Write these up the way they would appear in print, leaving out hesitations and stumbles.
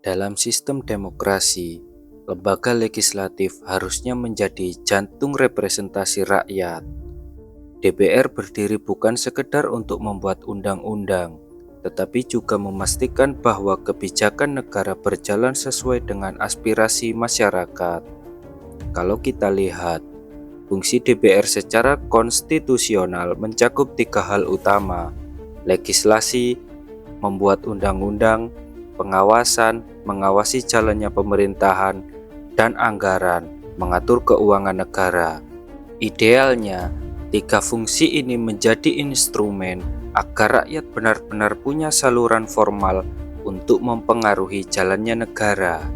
Dalam sistem demokrasi, lembaga legislatif harusnya menjadi jantung representasi rakyat. DPR berdiri bukan sekedar untuk membuat undang-undang, tetapi juga memastikan bahwa kebijakan negara berjalan sesuai dengan aspirasi masyarakat. Kalau kita lihat, fungsi DPR secara konstitusional mencakup tiga hal utama: legislasi, membuat undang-undang, pengawasan, mengawasi jalannya pemerintahan, dan anggaran, mengatur keuangan negara. Idealnya, tiga fungsi ini menjadi instrumen agar rakyat benar-benar punya saluran formal untuk mempengaruhi jalannya negara.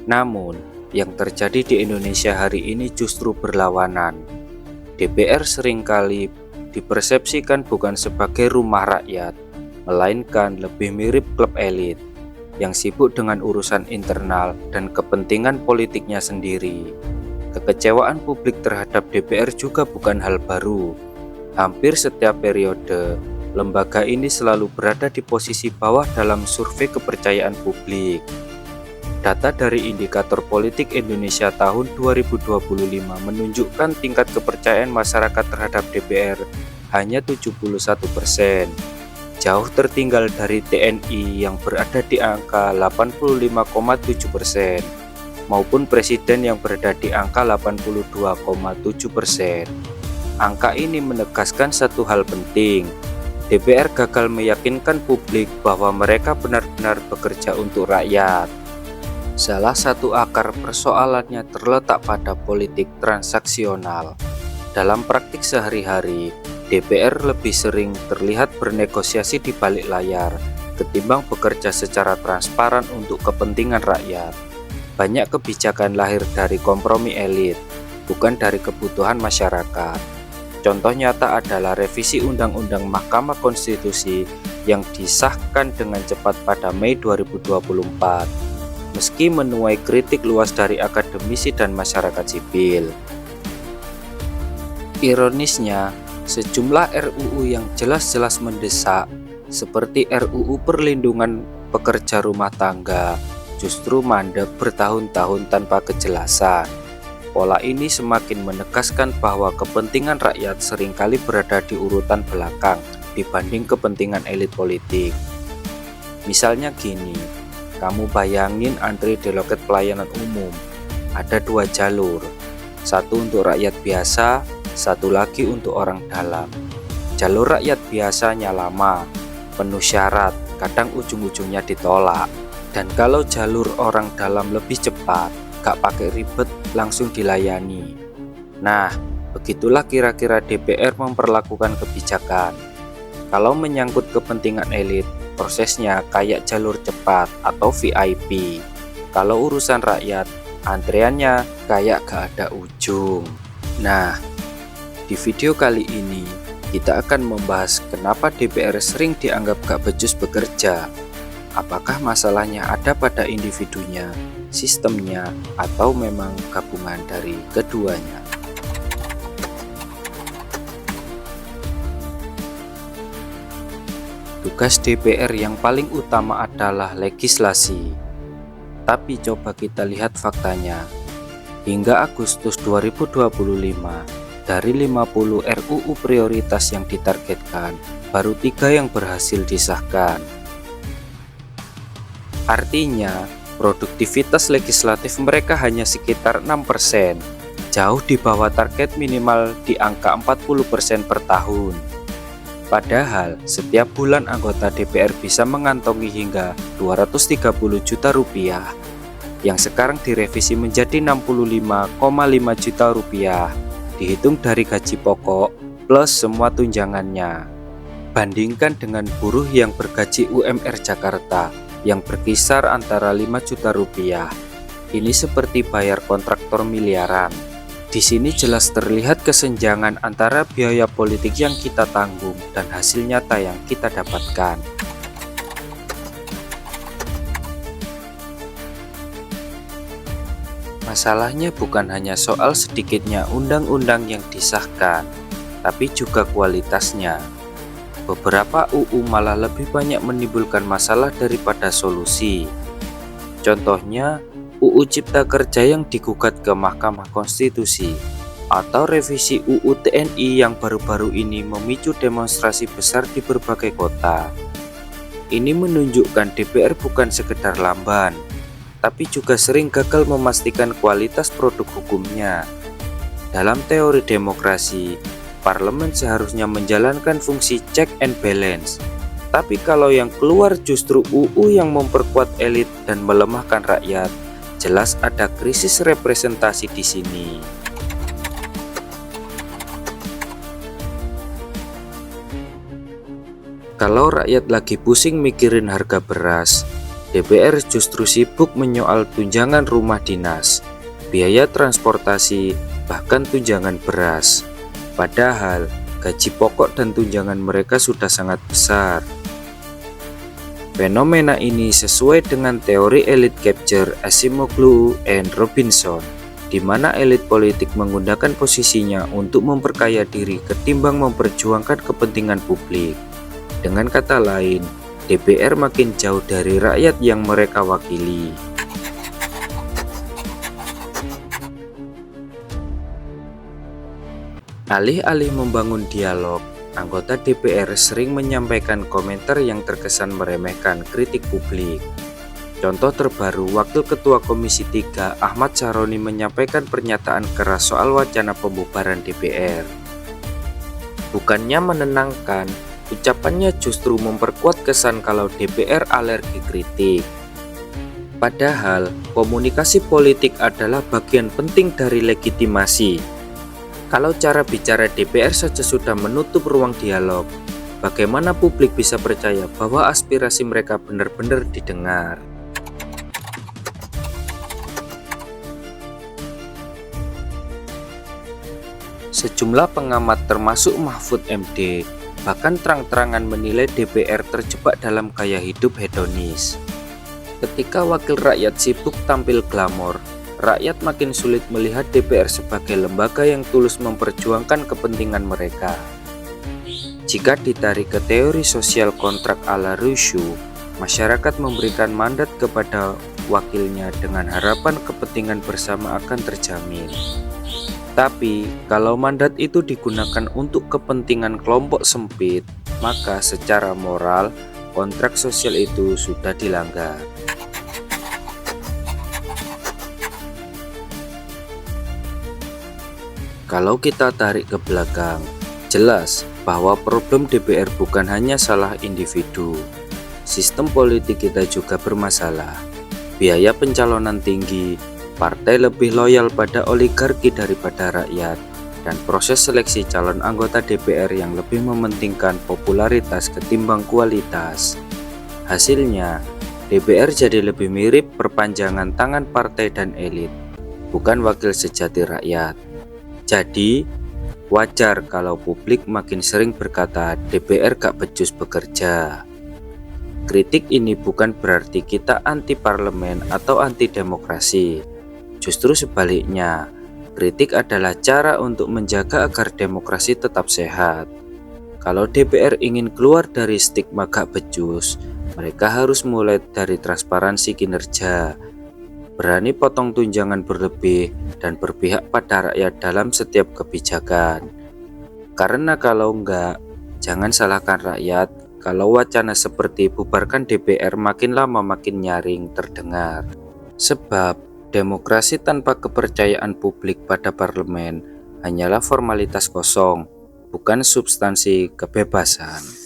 Namun, yang terjadi di Indonesia hari ini justru berlawanan. DPR seringkali dipersepsikan bukan sebagai rumah rakyat, melainkan lebih mirip klub elit yang sibuk dengan urusan internal dan kepentingan politiknya sendiri. Kekecewaan publik terhadap DPR juga bukan hal baru. Hampir setiap periode, lembaga ini selalu berada di posisi bawah dalam survei kepercayaan publik. Data dari Indikator Politik Indonesia tahun 2025 menunjukkan tingkat kepercayaan masyarakat terhadap DPR hanya 71%. Jauh tertinggal dari TNI yang berada di angka 85,7% maupun Presiden yang berada di angka 82,7%. Angka ini menegaskan satu hal penting. DPR gagal meyakinkan publik bahwa mereka benar-benar bekerja untuk rakyat. Salah satu akar persoalannya terletak pada politik transaksional. Dalam praktik sehari-hari, DPR lebih sering terlihat bernegosiasi di balik layar ketimbang bekerja secara transparan untuk kepentingan rakyat. Banyak kebijakan lahir dari kompromi elit, bukan dari kebutuhan masyarakat. Contoh nyata adalah revisi Undang-Undang Mahkamah Konstitusi yang disahkan dengan cepat pada Mei 2024, meski menuai kritik luas dari akademisi dan masyarakat sipil. Ironisnya, sejumlah RUU yang jelas-jelas mendesak, seperti RUU Perlindungan Pekerja Rumah Tangga, justru mandek bertahun-tahun tanpa kejelasan. Pola ini semakin menegaskan bahwa kepentingan rakyat seringkali berada di urutan belakang dibanding kepentingan elit politik. Misalnya gini, kamu bayangin antri di loket pelayanan umum, ada dua jalur, satu untuk rakyat biasa, satu lagi untuk orang dalam. Jalur rakyat biasanya lama, penuh syarat, kadang ujung-ujungnya ditolak. Dan kalau jalur orang dalam lebih cepat, gak pakai ribet, langsung dilayani. Nah, begitulah kira-kira DPR memperlakukan kebijakan. Kalau menyangkut kepentingan elit, prosesnya kayak jalur cepat atau VIP. Kalau urusan rakyat, antreannya kayak gak ada ujung. Nah, di video kali ini, kita akan membahas kenapa DPR sering dianggap gak becus bekerja. Apakah masalahnya ada pada individunya, sistemnya, atau memang gabungan dari keduanya? Tugas DPR yang paling utama adalah legislasi. Tapi coba kita lihat faktanya. Hingga Agustus 2025, dari 50 RUU prioritas yang ditargetkan, baru 3 yang berhasil disahkan. Artinya, produktivitas legislatif mereka hanya sekitar 6%, jauh di bawah target minimal di angka 40% per tahun. Padahal, setiap bulan anggota DPR bisa mengantongi hingga 230 juta rupiah, yang sekarang direvisi menjadi 65,5 juta rupiah, dihitung dari gaji pokok plus semua tunjangannya. Bandingkan dengan buruh yang bergaji UMR Jakarta yang berkisar antara 5 juta rupiah. Ini seperti bayar kontraktor miliaran. Di sini jelas terlihat kesenjangan antara biaya politik yang kita tanggung dan hasil nyata yang kita dapatkan. Masalahnya bukan hanya soal sedikitnya undang-undang yang disahkan, tapi juga kualitasnya. Beberapa UU malah lebih banyak menimbulkan masalah daripada solusi. Contohnya, UU Cipta Kerja yang digugat ke Mahkamah Konstitusi, atau revisi UU TNI yang baru-baru ini memicu demonstrasi besar di berbagai kota. Ini menunjukkan DPR bukan sekedar lamban, tapi juga sering gagal memastikan kualitas produk hukumnya. Dalam teori demokrasi, parlemen seharusnya menjalankan fungsi check and balance. Tapi kalau yang keluar justru UU yang memperkuat elit dan melemahkan rakyat, jelas ada krisis representasi di sini. Kalau rakyat lagi pusing mikirin harga beras, DPR justru sibuk menyoal tunjangan rumah dinas, biaya transportasi, bahkan tunjangan beras. Padahal gaji pokok dan tunjangan mereka sudah sangat besar. Fenomena ini sesuai dengan teori elite capture Acemoglu and Robinson, di mana elit politik menggunakan posisinya untuk memperkaya diri ketimbang memperjuangkan kepentingan publik. Dengan kata lain, DPR makin jauh dari rakyat yang mereka wakili. Alih-alih membangun dialog, anggota DPR sering menyampaikan komentar yang terkesan meremehkan kritik publik. Contoh terbaru, Wakil Ketua Komisi 3 Ahmad Syaroni menyampaikan pernyataan keras soal wacana pembubaran DPR. Bukannya menenangkan, ucapannya justru memperkuat kesan kalau DPR alergi kritik. Padahal, komunikasi politik adalah bagian penting dari legitimasi. Kalau cara bicara DPR saja sudah menutup ruang dialog, bagaimana publik bisa percaya bahwa aspirasi mereka benar-benar didengar? Sejumlah pengamat termasuk Mahfud MD bahkan terang-terangan menilai DPR terjebak dalam gaya hidup hedonis. Ketika wakil rakyat sibuk tampil glamor, rakyat makin sulit melihat DPR sebagai lembaga yang tulus memperjuangkan kepentingan mereka. Jika ditarik ke teori sosial kontrak ala Rousseau, masyarakat memberikan mandat kepada wakilnya dengan harapan kepentingan bersama akan terjamin. Tapi, kalau mandat itu digunakan untuk kepentingan kelompok sempit, maka secara moral, kontrak sosial itu sudah dilanggar. Kalau kita tarik ke belakang, jelas bahwa problem DPR bukan hanya salah individu. Sistem politik kita juga bermasalah. Biaya pencalonan tinggi, partai lebih loyal pada oligarki daripada rakyat, dan proses seleksi calon anggota DPR yang lebih mementingkan popularitas ketimbang kualitas. Hasilnya, DPR jadi lebih mirip perpanjangan tangan partai dan elit, bukan wakil sejati rakyat. Jadi, wajar kalau publik makin sering berkata DPR gak becus bekerja. Kritik ini bukan berarti kita anti parlemen atau anti demokrasi. Justru sebaliknya, kritik adalah cara untuk menjaga agar demokrasi tetap sehat. Kalau DPR ingin keluar dari stigma gak becus, mereka harus mulai dari transparansi kinerja, berani potong tunjangan berlebih, dan berpihak pada rakyat dalam setiap kebijakan. Karena kalau enggak, jangan salahkan rakyat kalau wacana seperti bubarkan DPR makin lama makin nyaring terdengar. Sebab demokrasi tanpa kepercayaan publik pada parlemen hanyalah formalitas kosong, bukan substansi kebebasan.